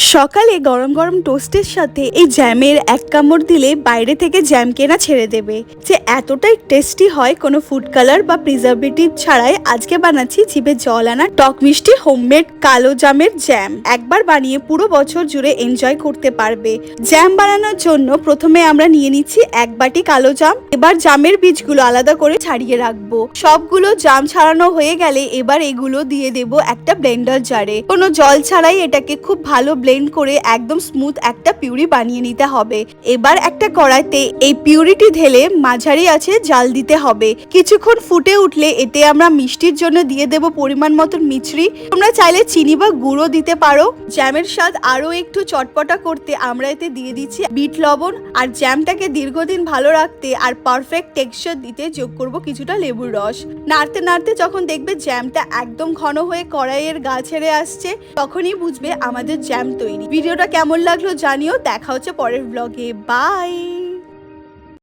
সকালে গরম গরম টোস্টের সাথে এই জ্যামের এক কামড় দিলে বাইরে থেকে জ্যাম কেনা ছেড়ে দেবে। যে এতটাই টেস্টি হয় কোনো ফুড কালার বা প্রিজারভেটিভ ছাড়াই আজকে বানাচ্ছি জিভে জল আনা টক মিষ্টি হোমমেড কালো জামের জ্যাম। একবার বানিয়ে পুরো বছর জুড়ে এনজয় করতে পারবে। জ্যাম বানানোর জন্য প্রথমে আমরা নিয়ে নিচ্ছি এক বাটি কালো জাম। এবার জামের বীজগুলো আলাদা করে ছাড়িয়ে রাখবো। সবগুলো জাম ছাড়ানো হয়ে গেলে এবার এগুলো দিয়ে দেব একটা ব্লেন্ডার জারে। কোনো জল ছাড়াই এটাকে খুব ভালো ব্লেন্ড করে একদম স্মুথ একটা পিউরি বানিয়ে নিতে হবে। এবার একটা কড়াইতে এই পিউরিটি ঢেলে মাঝারি আছে জাল দিতে হবে। কিছুক্ষণ ফুটে উঠলে এতে আমরা মিষ্টির জন্য দিয়ে দেব পরিমাণ মতন মিছরি। তোমরা চাইলে চিনি বা গুঁড়ো দিতে পারো। জ্যামের স্বাদ আরো একটু চটপটা করতে আমরা এতে দিয়ে দিচ্ছি বিট লবণ। আর জ্যামটাকে দীর্ঘদিন ভালো রাখতে আর পারফেক্ট টেক্সচার দিতে যোগ করব কিছুটা লেবুর রস। নাড়তে নাড়তে যখন দেখবে জ্যামটা একদম ঘন হয়ে কড়াইয়ের গা ছেড়ে আসছে, তখনই বুঝবে আমাদের জ্যাম তৈরি। ভিডিওটা কেমন লাগলো জানিও। দেখা হচ্ছে পরের ব্লগে। বাই।